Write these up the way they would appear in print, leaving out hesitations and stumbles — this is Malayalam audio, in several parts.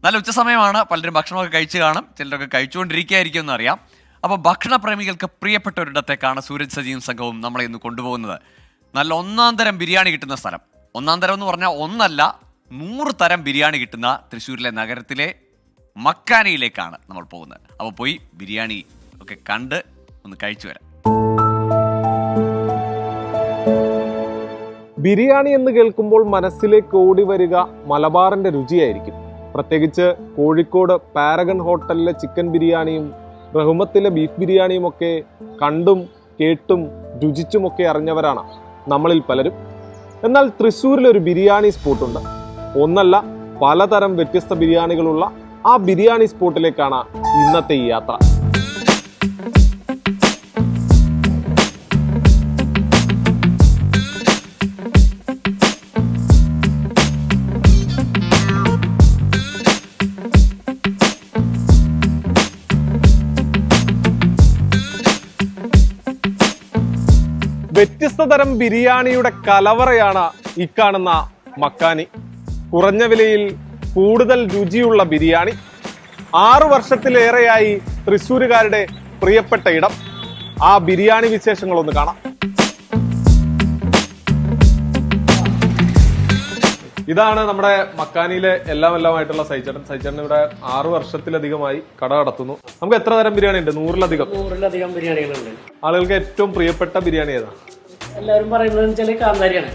നല്ല ഉച്ച സമയമാണ്. പലരും ഭക്ഷണമൊക്കെ കഴിച്ചു കാണും, ചിലരൊക്കെ കഴിച്ചുകൊണ്ടിരിക്കുകയായിരിക്കും എന്നറിയാം. അപ്പോൾ ഭക്ഷണപ്രേമികൾക്ക് പ്രിയപ്പെട്ട ഒരിടത്തേക്കാണ് സൂരജ് സജിയും സംഘവും നമ്മളെ ഇന്ന് കൊണ്ടുപോകുന്നത്. നല്ല ഒന്നാം തരം ബിരിയാണി കിട്ടുന്ന സ്ഥലം. ഒന്നാം തരം എന്ന് പറഞ്ഞാൽ ഒന്നല്ല, 100 തരം ബിരിയാണി കിട്ടുന്ന തൃശ്ശൂരിലെ നഗരത്തിലെ മക്കാനിയിലേക്കാണ് നമ്മൾ പോകുന്നത്. അപ്പോൾ പോയി ബിരിയാണി ഒക്കെ കണ്ട് ഒന്ന് കഴിച്ചു വരാം. ബിരിയാണി എന്ന് കേൾക്കുമ്പോൾ മനസ്സിലേക്ക് ഓടി വരിക മലബാറിന്റെ രുചിയായിരിക്കും. പ്രത്യേകിച്ച് കോഴിക്കോട് പാരഗൺ ഹോട്ടലിലെ ചിക്കൻ ബിരിയാണിയും റഹ്മത്തിലെ ബീഫ് ബിരിയാണിയും ഒക്കെ കണ്ടും കേട്ടും രുചിച്ചുമൊക്കെ അറിഞ്ഞവരാണ് നമ്മളിൽ പലരും. എന്നാൽ തൃശ്ശൂരിലൊരു ബിരിയാണി സ്പോട്ടുണ്ട്. ഒന്നല്ല, പലതരം വ്യത്യസ്ത ബിരിയാണികളുള്ള ആ ബിരിയാണി സ്പോട്ടിലേക്കാണ് ഇന്നത്തെ ഈ യാത്ര. വ്യത്യസ്ത തരം ബിരിയാണിയുടെ കലവറയാണ് ഈ കാണുന്ന മക്കാനി. കുറഞ്ഞ വിലയിൽ കൂടുതൽ രുചിയുള്ള ബിരിയാണി. 6 വർഷത്തിലേറെയായി തൃശ്ശൂരുകാരുടെ പ്രിയപ്പെട്ട ഇടം. ആ ബിരിയാണി വിശേഷങ്ങളൊന്ന് കാണാം. ഇതാണ് നമ്മുടെ മക്കാനിയിലെ എല്ലാമായിട്ടുള്ള സൈച്ചേട്ടൻ. സൈച്ചേട്ടൻ ഇവിടെ 6 വർഷത്തിലധികമായി കട നടത്തുന്നു. നമുക്ക് എത്ര തരം ബിരിയാണി ഉണ്ട്? 100-ലധികം ബിരിയാണികളുണ്ട്. ആളുകൾക്ക് ഏറ്റവും പ്രിയപ്പെട്ട ബിരിയാണി ഏതാ? എല്ലാവരും പറയുന്നത് കാന്താരിയാണ്.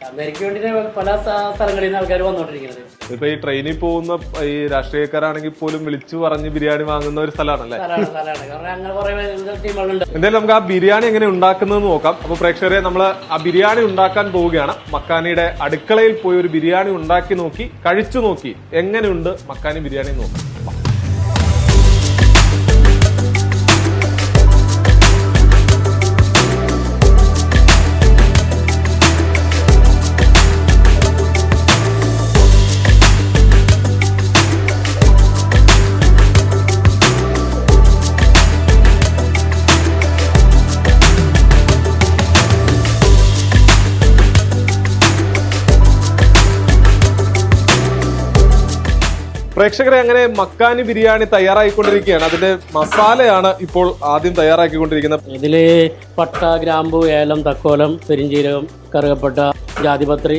കാന്താരിക്ക് വേണ്ടി പല സ്ഥലങ്ങളിൽ നിന്ന് ആൾക്കാർ വന്നോണ്ടിരിക്കുന്നത്. ഇപ്പൊ ഈ ട്രെയിനിൽ പോകുന്ന ഈ രാഷ്ട്രീയക്കാരാണെങ്കിൽ പോലും വിളിച്ചു പറഞ്ഞ് ബിരിയാണി വാങ്ങുന്ന ഒരു സ്ഥലമാണല്ലേ? എന്തായാലും നമുക്ക് ആ ബിരിയാണി എങ്ങനെ ഉണ്ടാക്കുന്നത് നോക്കാം. അപ്പൊ പ്രേക്ഷകരെ, നമ്മൾ ആ ബിരിയാണി ഉണ്ടാക്കാൻ പോവുകയാണ്. മക്കാനിയുടെ അടുക്കളയിൽ പോയി ഒരു ബിരിയാണി ഉണ്ടാക്കി നോക്കി, കഴിച്ചു നോക്കി എങ്ങനെയുണ്ട് മക്കാനി ബിരിയാണി നോക്കാം. പ്രേക്ഷകരെ, അങ്ങനെ മക്കാനി ബിരിയാണി തയ്യാറായിക്കൊണ്ടിരിക്കുകയാണ്. അതിന്റെ മസാലയാണ് ഇപ്പോൾ ആദ്യം തയ്യാറാക്കിക്കൊണ്ടിരിക്കുന്നത്. ഇതില് പട്ട, ഗ്രാമ്പു, ഏലം, തക്കോലം, പെരിഞ്ചീരകം, കറുകപ്പട്ട, ജാതിപത്രി,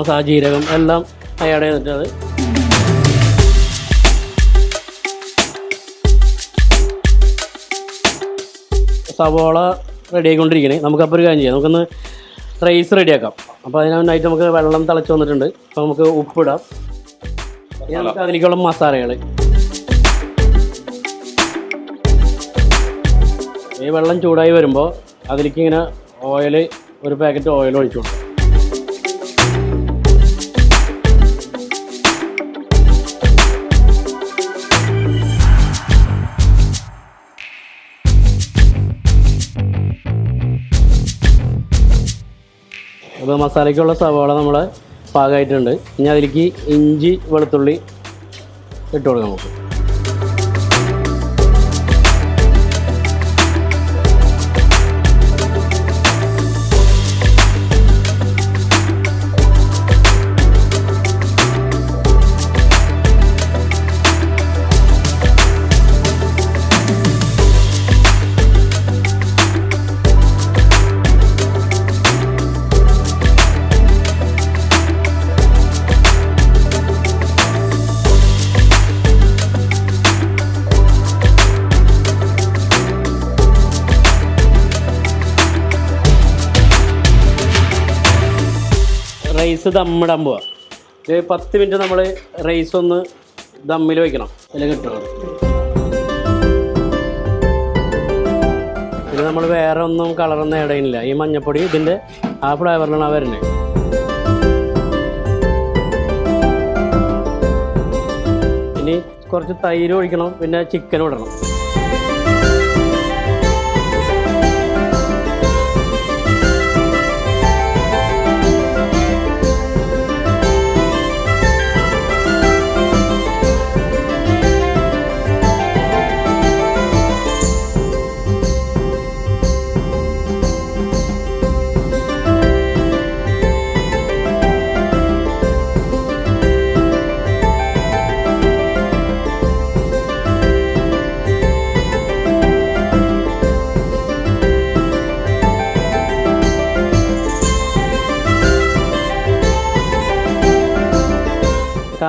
സാജീരകം എല്ലാം ആഡ് ചെയ്തിട്ടത്. സവോള റെഡി ആയിക്കൊണ്ടിരിക്കണേ. നമുക്കപ്പോൾ ഒരു കാര്യം ചെയ്യാം, നമുക്കൊന്ന് റൈസ് റെഡിയാക്കാം. അപ്പോൾ അതിനായിട്ട് നമുക്ക് വെള്ളം തിളച്ച് വന്നിട്ടുണ്ട്. അപ്പോൾ നമുക്ക് ഉപ്പിടാം. നമുക്ക് അതിലേക്കുള്ള മസാലകൾ, ഈ വെള്ളം ചൂടായി വരുമ്പോൾ അതിലേക്ക് ഇങ്ങനെ ഓയിൽ, ഒരു പാക്കറ്റ് ഓയിൽ ഒഴിച്ചു കൊടുക്കും. അപ്പോൾ മസാലയ്ക്കുള്ള സവാള നമ്മൾ പാകമായിട്ടുണ്ട്. ഇനി അതിലേക്ക് ഇഞ്ചി, വെളുത്തുള്ളി ഇട്ട് കൊടുക്കാം നമുക്ക്. റൈസ് ദമ്മിടാൻ പോവാം. ഒരു 10 മിനിറ്റ് നമ്മൾ റൈസ് ഒന്ന് ദമ്മിൽ വയ്ക്കണം. അതിൽ കിട്ടണം. പിന്നെ നമ്മൾ വേറെ ഒന്നും കളറൊന്നും ആഡ് ചെയ്യുന്നില്ല. ഈ മഞ്ഞപ്പൊടി ഇതിൻ്റെ ആ ഫ്ലേവറിലാണ് വരുന്നത്. ഇനി കുറച്ച് തൈര് ഒഴിക്കണം. പിന്നെ ചിക്കൻ ഇടണം.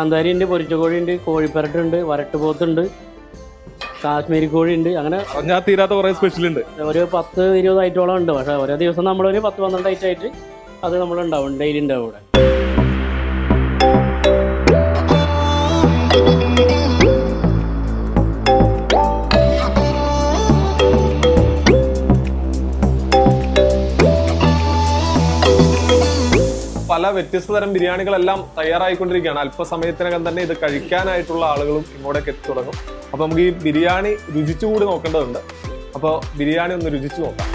കാന്താരി ഉണ്ട്, പൊരിച്ച കോഴി ഉണ്ട്, കോഴിപ്പരട്ടുണ്ട്, വരട്ടുപോത്തുണ്ട്, കാശ്മീരി കോഴി ഉണ്ട്. അങ്ങനെ പറഞ്ഞാൽ തീരാത്ത കുറെ സ്പെഷ്യൽ ഉണ്ട്. ഒരു 10-20 ഐറ്റോളം ഉണ്ട്. പക്ഷേ ഓരോ ദിവസം നമ്മളൊരു 10-12 ഐറ്റം ആയിട്ട് അത് നമ്മളുണ്ടാവും, ഡെയിലി ഉണ്ടാവും ഇവിടെ. പല വ്യത്യസ്ത തരം ബിരിയാണികളെല്ലാം തയ്യാറായിക്കൊണ്ടിരിക്കുകയാണ്. അല്പസമയത്തിനകം തന്നെ ഇത് കഴിക്കാനായിട്ടുള്ള ആളുകളും ഇങ്ങോട്ടേക്ക് എത്തി തുടങ്ങും. അപ്പൊ നമുക്ക് ഈ ബിരിയാണി രുചിച്ചുകൂടി നോക്കേണ്ടതുണ്ട്. അപ്പോൾ ബിരിയാണി ഒന്ന് രുചിച്ചു നോക്കാം.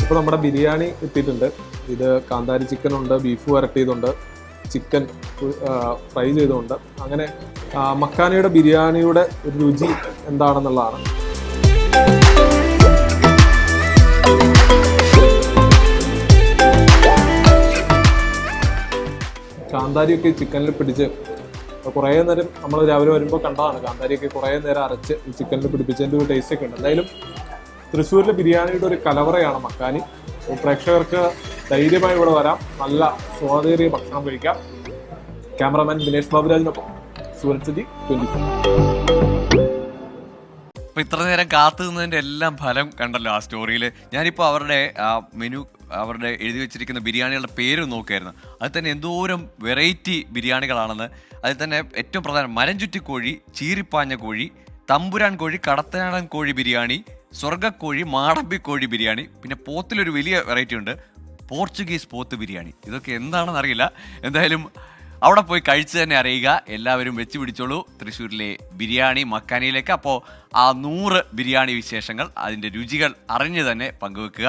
ഇപ്പോൾ നമ്മുടെ ബിരിയാണി എത്തിയിട്ടുണ്ട്. ഇത് കാന്താരി ചിക്കൻ ഉണ്ട്, ബീഫ് വരട്ടിയതുണ്ട്, ചിക്കൻ ഫ്രൈ ചെയ്തുകൊണ്ട്, അങ്ങനെ മക്കാനിയുടെ ബിരിയാണിയുടെ രുചി എന്താണെന്നുള്ളതാണ്. കാന്താരിയൊക്കെ ചിക്കനിൽ പിടിച്ച് കുറേ നേരം നമ്മൾ രാവിലെ വരുമ്പോൾ കണ്ടതാണ്. കാന്താരിയൊക്കെ കുറേ നേരം അരച്ച് ചിക്കനിൽ പിടിപ്പിച്ചതിൻ്റെ ഒരു ടേസ്റ്റ് ഒക്കെ ഉണ്ട്. എന്തായാലും തൃശ്ശൂരിലെ ബിരിയാണിയുടെ ഒരു കലവറയാണ് മക്കാനി. പ്രേക്ഷകർക്ക് ധൈര്യമായി ഇവിടെ വരാം, നല്ല സ്വാദേറിയ ഭക്ഷണം കഴിക്കാം. ക്യാമറാമാൻ ദിനേഷ് ബാബുരാജിനൊപ്പം സൂരജ് സജി, 24. അപ്പൊ ഇത്ര നേരം കാത്തു നിന്നതിന്റെ എല്ലാം ഫലം കണ്ടല്ലോ ആ സ്റ്റോറിയിൽ. ഞാനിപ്പോൾ അവരുടെ മെനു, അവരുടെ എഴുതി വെച്ചിരിക്കുന്ന ബിരിയാണികളുടെ പേര് നോക്കിയായിരുന്നു. അതിൽ തന്നെ എന്തോരം വെറൈറ്റി ബിരിയാണികളാണെന്ന്. അതിൽ തന്നെ ഏറ്റവും പ്രധാനം മരഞ്ചുറ്റിക്കോഴി, ചീറിപ്പാഞ്ഞ കോഴി, തമ്പുരാൻ കോഴി, കടത്തനാടൻ കോഴി ബിരിയാണി, സ്വർഗ്ഗക്കോഴി, മാടമ്പിക്കോഴി ബിരിയാണി, പിന്നെ പോത്തിലൊരു വലിയ വെറൈറ്റി ഉണ്ട്, പോർച്ചുഗീസ് പോത്ത് ബിരിയാണി. ഇതൊക്കെ എന്താണെന്ന് അറിയില്ല. എന്തായാലും അവിടെ പോയി കഴിച്ച് തന്നെ അറിയുക. എല്ലാവരും വെച്ച് പിടിച്ചോളൂ തൃശ്ശൂരിലെ ബിരിയാണി മക്കാനിയിലേക്ക്. അപ്പോൾ ആ 100 ബിരിയാണി വിശേഷങ്ങൾ, അതിൻ്റെ രുചികൾ അറിഞ്ഞ് തന്നെ പങ്കുവെക്കുക.